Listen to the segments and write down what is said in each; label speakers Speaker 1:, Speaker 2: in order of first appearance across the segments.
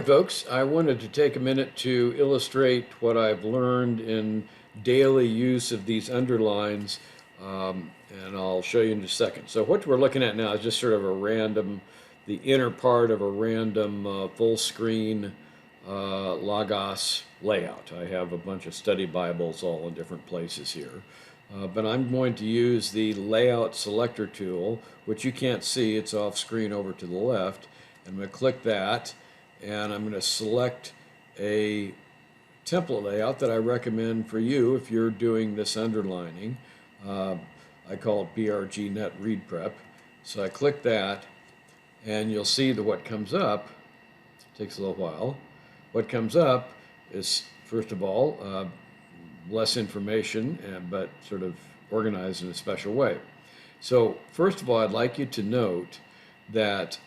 Speaker 1: Hi, folks. I wanted to take a minute to illustrate what I've learned in daily use of these underlines, and I'll show you in just a second. So what we're looking at now is just sort of a random, the inner part of a random full screen Logos layout. I have a bunch of study Bibles all in different places here. But I'm going to use the layout selector tool, which you can't see, it's off screen over to the left. I'm going to click that, and I'm going to select a template layout that I recommend for you if you're doing this underlining. I call it BRGNet Read Prep. So I click that, and you'll see that what comes up, takes a little while, what comes up is, first of all, less information, but sort of organized in a special way. So first of all, I'd like you to note that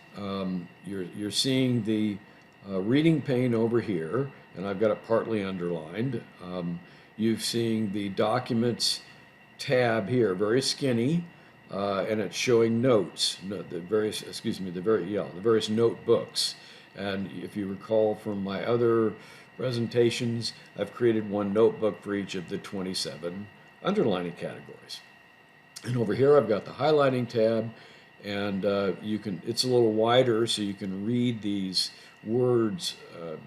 Speaker 1: you're seeing the reading pane over here, and I've got it partly underlined. You're seeing the Documents tab here, very skinny, and it's showing notes, the various notebooks. And if you recall from my other presentations, I've created one notebook for each of the 27 underlining categories. And over here I've got the highlighting tab, and it's a little wider so you can read these words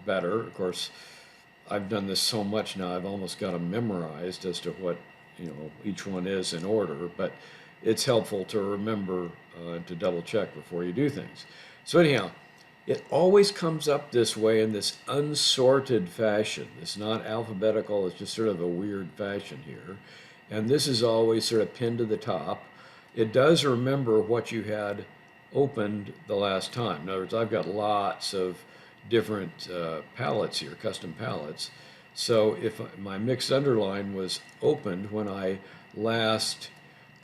Speaker 1: better. Of course, I've done this so much now I've almost got them memorized as to what each one is in order, but it's helpful to remember to double check before you do things. So anyhow, it always comes up this way in this unsorted fashion. It's not alphabetical, it's just sort of a weird fashion here. And this is always sort of pinned to the top. It does remember what you had opened the last time. In other words, I've got lots of different palettes here, custom palettes. So if my mixed underline was opened when I last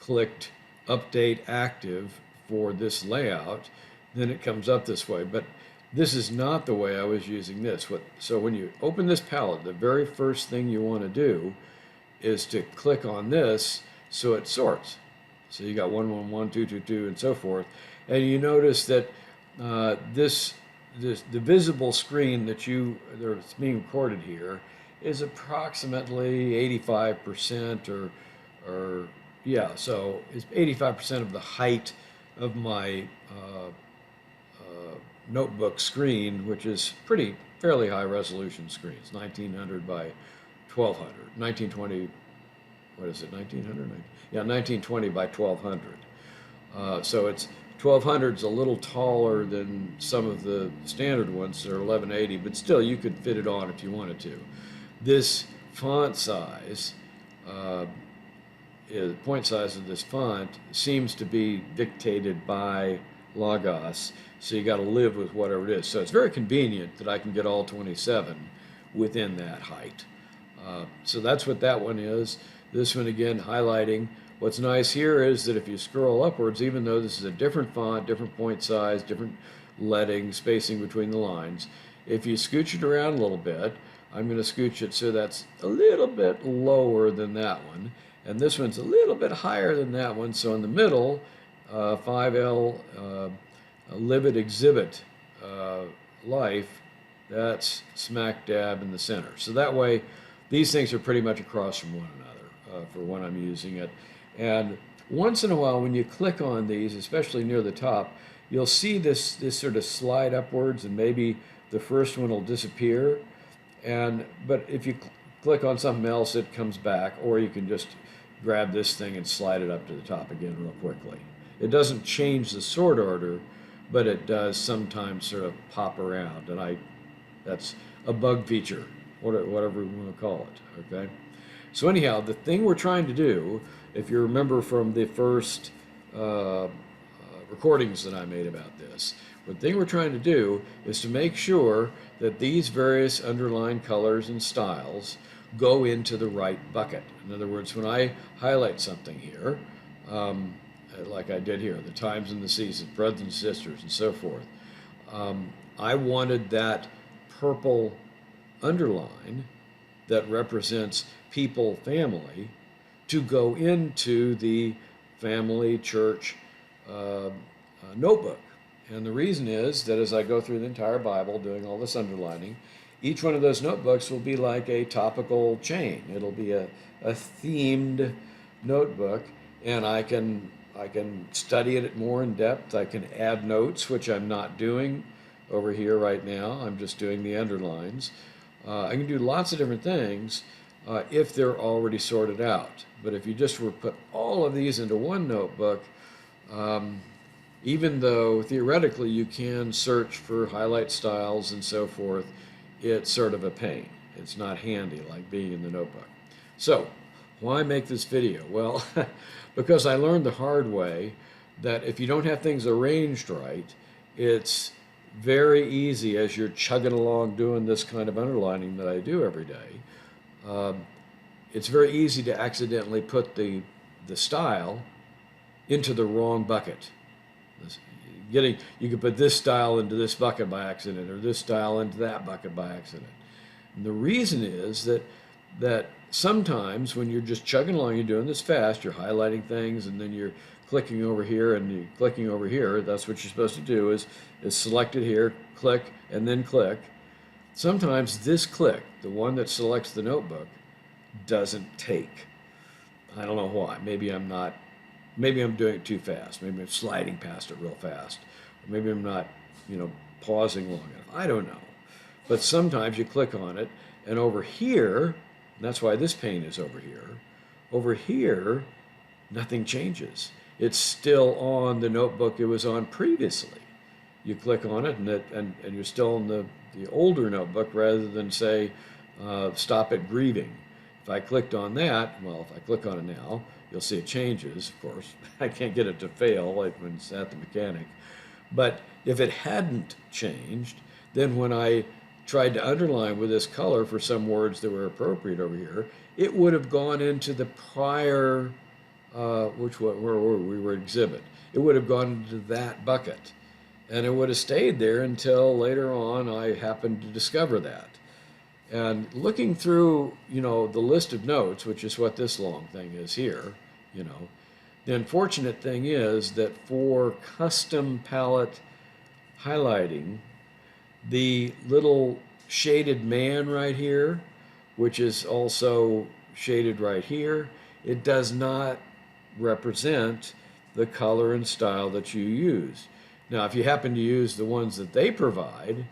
Speaker 1: clicked Update Active for this layout, then it comes up this way. But this is not the way I was using this. So when you open this palette, the very first thing you want to do is to click on this so it sorts. So you got 1, 1, 1, 2, 2, 2, and so forth. And you notice that the visible screen that's being recorded here is approximately 85% or yeah, so it's 85% of the height of my notebook screen, which is fairly high resolution screen. It's 1900 by 1200, 1920, what is it, 1900? Yeah, 1920 by 1200. So it's 1200 is a little taller than some of the standard ones that are 1180, but still you could fit it on if you wanted to. This font size, the point size of this font seems to be dictated by Logos, so you got to live with whatever it is. So it's very convenient that I can get all 27 within that height. So that's what that one is. This one, again, highlighting. What's nice here is that if you scroll upwards, even though this is a different font, different point size, different leading, spacing between the lines, if you scooch it around a little bit, I'm going to scooch it so that's a little bit lower than that one. And this one's a little bit higher than that one. So in the middle, 5L, Livid Exhibit Life, that's smack dab in the center. So that way, these things are pretty much across from one another for when I'm using it. And once in a while, when you click on these, especially near the top, you'll see this sort of slide upwards, and maybe the first one will disappear. But if you click on something else, it comes back, or you can just grab this thing and slide it up to the top again real quickly. It doesn't change the sort order, but it does sometimes sort of pop around, and that's a bug feature, whatever we want to call it, okay? So anyhow, the thing we're trying to do, if you remember from the first recordings that I made about this, the thing we're trying to do is to make sure that these various underlined colors and styles go into the right bucket. In other words, when I highlight something here, like I did here, the times and the seasons, brothers and sisters, and so forth, I wanted that purple underline that represents people, family, to go into the family church notebook. And the reason is that as I go through the entire Bible doing all this underlining, each one of those notebooks will be like a topical chain. It'll be a themed notebook, and I can study it more in depth. I can add notes, which I'm not doing over here right now. I'm just doing the underlines. I can do lots of different things if they're already sorted out. But if you just were to put all of these into one notebook, um, even though theoretically you can search for highlight styles and so forth, it's sort of a pain. It's not handy like being in the notebook. So, why make this video? Well, because I learned the hard way that if you don't have things arranged right, it's very easy as you're chugging along doing this kind of underlining that I do every day. It's very easy to accidentally put the style into the wrong bucket. You could put this style into this bucket by accident, or this style into that bucket by accident. And the reason is that sometimes when you're just chugging along, you're doing this fast, you're highlighting things, and then you're clicking over here and you're clicking over here. That's what you're supposed to do is select it here, click, and then click. Sometimes this click, the one that selects the notebook, doesn't take. I don't know why. Maybe I'm doing it too fast. Maybe I'm sliding past it real fast. Or maybe I'm not, pausing long enough. I don't know. But sometimes you click on it, and over here, and that's why this pane is over here, nothing changes. It's still on the notebook it was on previously. You click on it, and you're still in the older notebook rather than, say, stop at grieving. If I clicked on that, well, if I click on it now, you'll see it changes, of course. I can't get it to fail like when it's at the mechanic. But if it hadn't changed, then when I tried to underline with this color for some words that were appropriate over here, it would have gone into the prior, where were we were exhibit. It would have gone into that bucket. And it would have stayed there until later on I happened to discover that. And looking through, the list of notes, which is what this long thing is here, the unfortunate thing is that for custom palette highlighting, the little shaded man right here, which is also shaded right here, it does not represent the color and style that you use. Now, if you happen to use the ones that they provide,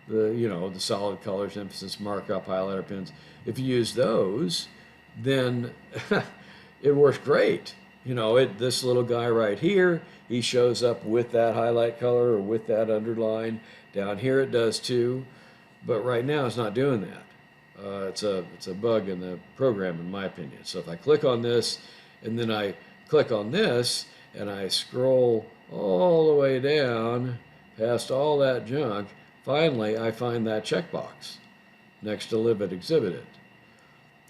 Speaker 1: the solid colors, emphasis, markup, highlighter pens, if you use those, then it works great. This little guy right here, he shows up with that highlight color or with that underline. Down here it does too, but right now it's not doing that. It's a bug in the program, in my opinion. So if I click on this, and then I click on this, and I scroll all the way down past all that junk, finally I find that checkbox next to Live It, Exhibit It.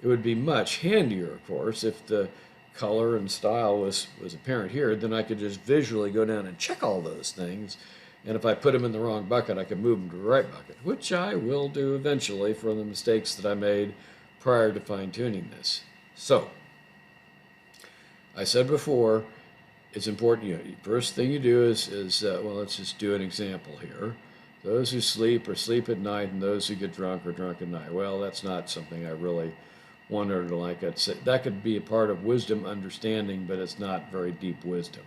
Speaker 1: It would be much handier, of course, if the color and style was apparent here. Then I could just visually go down and check all those things. And if I put them in the wrong bucket, I could move them to the right bucket, which I will do eventually for the mistakes that I made prior to fine-tuning this. So, I said before, it's important. First thing you do is well, let's just do an example here. Those who sleep or sleep at night, and those who get drunk or drunk at night. Well, that's not something I really wanted to like. That could be a part of wisdom understanding, but it's not very deep wisdom.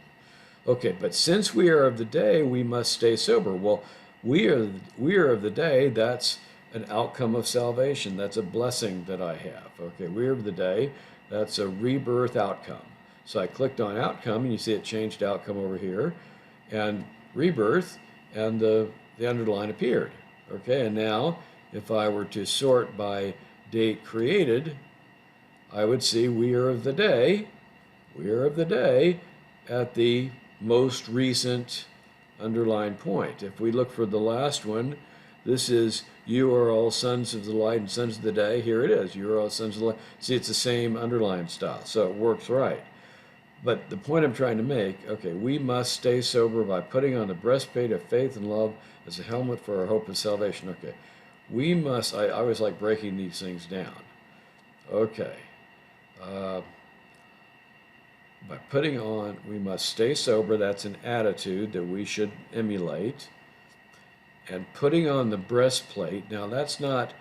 Speaker 1: Okay, but since we are of the day, we must stay sober. Well, we are of the day. That's an outcome of salvation. That's a blessing that I have. Okay, we are of the day. That's a rebirth outcome. So I clicked on outcome, and you see it changed outcome over here, and rebirth, and the underline appeared. Okay, and now if I were to sort by date created, I would see we are of the day. We are of the day at the most recent underline point. If we look for the last one, this is you are all sons of the light and sons of the day. Here it is. You are all sons of the light. See, it's the same underline style, so it works right. But the point I'm trying to make, okay, we must stay sober by putting on the breastplate of faith and love as a helmet for our hope and salvation. Okay, we must, I always like breaking these things down. Okay. By putting on, we must stay sober. That's an attitude that we should emulate. And putting on the breastplate, now that's not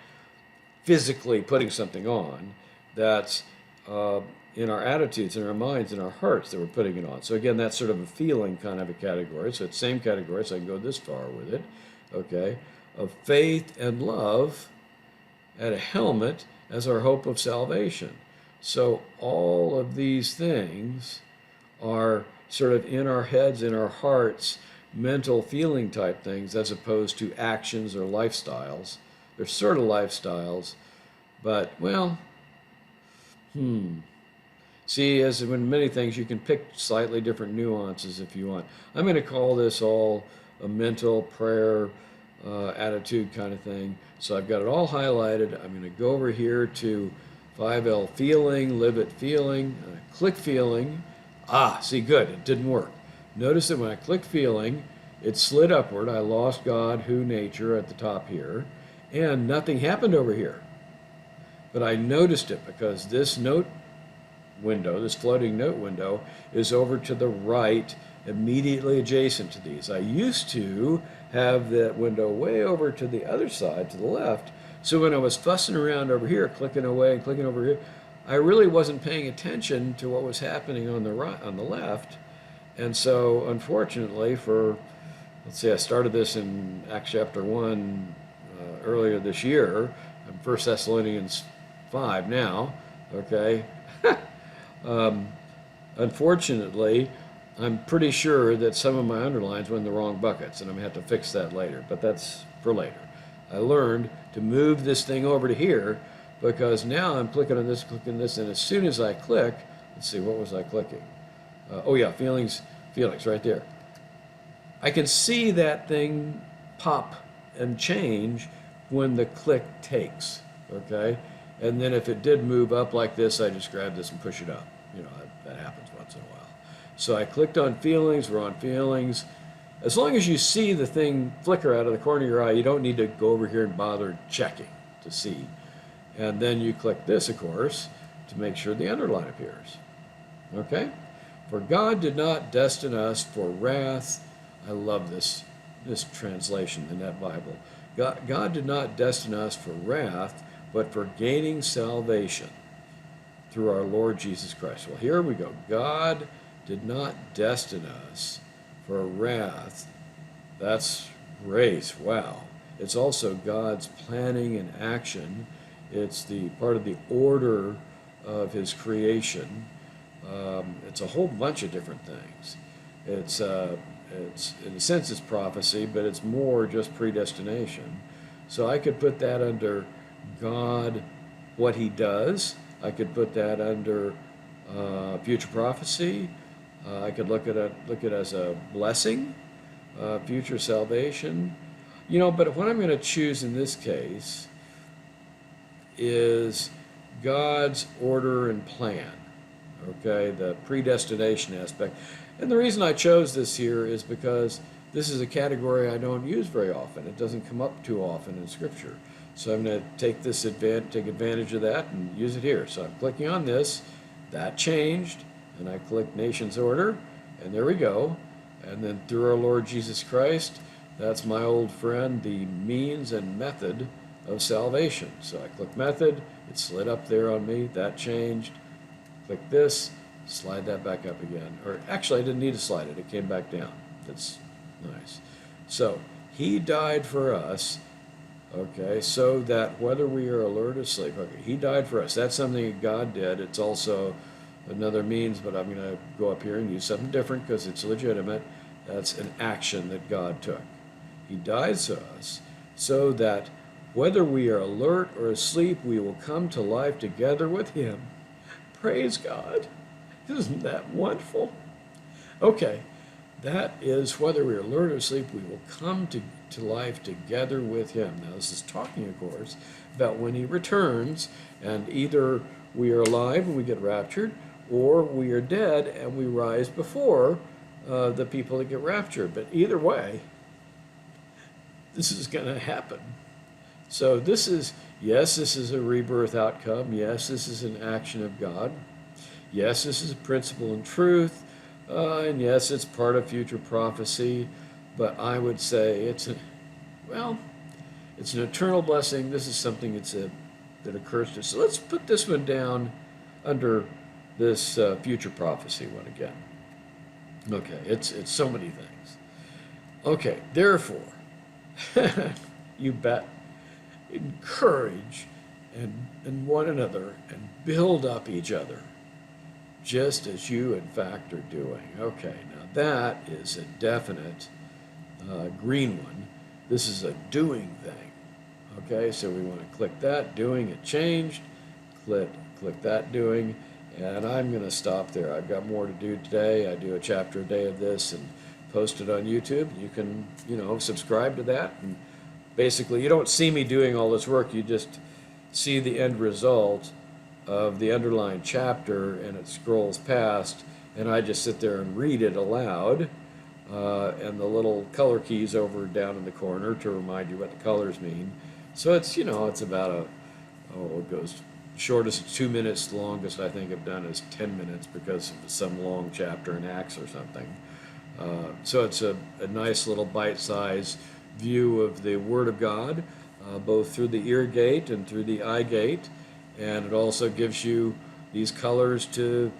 Speaker 1: physically putting something on, that's in our attitudes, in our minds, in our hearts that we're putting it on. So again, that's sort of a feeling kind of a category. So it's same category, so I can go this far with it. Okay. Of faith and love, and a helmet as our hope of salvation. So all of these things are sort of in our heads, in our hearts, mental feeling type things, as opposed to actions or lifestyles. They're sort of lifestyles, but, well, See, as in many things, you can pick slightly different nuances if you want. I'm going to call this all a mental prayer attitude kind of thing. So I've got it all highlighted. I'm going to go over here to 5L feeling, live it feeling. I click feeling. See, good. It didn't work. Notice that when I click feeling, it slid upward. I lost God, who, nature at the top here. And nothing happened over here. But I noticed it because this note window, this floating note window, is over to the right, immediately adjacent to these. I used to have that window way over to the other side, to the left. So when I was fussing around over here, clicking away and clicking over here, I really wasn't paying attention to what was happening on the right, on the left. And so, unfortunately, let's see, I started this in Acts chapter 1 earlier this year. I'm 1 Thessalonians 5 now, okay? Unfortunately, I'm pretty sure that some of my underlines went in the wrong buckets, and I'm going to have to fix that later, but that's for later. I learned to move this thing over to here because now I'm clicking on this, and as soon as I click, let's see, what was I clicking? Oh yeah, feelings, right there. I can see that thing pop and change when the click takes, okay? And then if it did move up like this, I just grab this and push it up. You know, that happens once in a while. So I clicked on feelings, we're on feelings. As long as you see the thing flicker out of the corner of your eye, you don't need to go over here and bother checking to see. And then you click this, of course, to make sure the underline appears. Okay? For God did not destine us for wrath. I love this translation in that Bible. God did not destine us for wrath, but for gaining salvation through our Lord Jesus Christ. Well, here we go. God did not destine us for wrath. That's grace. Wow. It's also God's planning and action. It's the part of the order of his creation. It's a whole bunch of different things. It's in a sense it's prophecy, but it's more just predestination. So I could put that under God, what he does. I could put that under future prophecy. I could look at it as a blessing, future salvation. You know, but what I'm going to choose in this case is God's order and plan. Okay, the predestination aspect. And the reason I chose this here is because this is a category I don't use very often. It doesn't come up too often in Scripture. So I'm going to take advantage of that and use it here. So I'm clicking on this, that changed, and I click Nations Order, and there we go. And then through our Lord Jesus Christ, that's my old friend, the means and method of salvation. So I click Method, it slid up there on me, that changed. Click this, slide that back up again. Or actually, I didn't need to slide it, it came back down. That's nice. So, he died for us. Okay, so that whether we are alert or asleep, okay, he died for us. That's something that God did. It's also another means, but I'm going to go up here and use something different because it's legitimate. That's an action that God took. He died for us so that whether we are alert or asleep, we will come to life together with him. Praise God. Isn't that wonderful? Okay, that is whether we are alert or asleep, we will come to life together with him. Now, this is talking, of course, about when he returns, and either we are alive and we get raptured, or we are dead and we rise before the people that get raptured. But either way, this is going to happen. So this is, yes, this is a rebirth outcome. Yes, this is an action of God. Yes, this is a principle and truth, and yes, it's part of future prophecy, but I would say well, it's an eternal blessing. This is something that occurs to us. So let's put this one down under this future prophecy one again. Okay, it's so many things. Okay, therefore, you bet, encourage and one another and build up each other, just as you in fact are doing. Okay, now that is a definite green one. This is a doing thing. Okay, so we want to click that, doing it changed, click that, doing, and I'm going to stop there. I've got more to do today. I do a chapter a day of this and post it on YouTube. You can, subscribe to that. And basically, you don't see me doing all this work. You just see the end result of the underlined chapter, and it scrolls past, and I just sit there and read it aloud. And the little color keys over down in the corner to remind you what the colors mean. So it's, it's about it goes shortest is 2 minutes, the longest I think I've done is 10 minutes because of some long chapter in Acts or something. So it's a nice little bite-sized view of the Word of God, both through the ear gate and through the eye gate, and it also gives you these colors to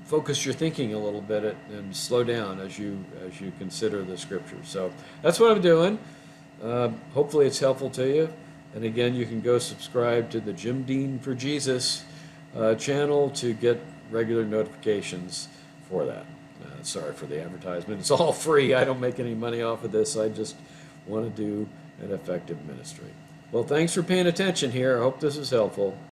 Speaker 1: focus your thinking a little bit and slow down as you consider the scriptures. So that's what I'm doing. Hopefully it's helpful to you. And again, you can go subscribe to the Jim Dean for Jesus channel to get regular notifications for that. Sorry for the advertisement. It's all free. I don't make any money off of this. I just want to do an effective ministry. Well, thanks for paying attention here. I hope this is helpful.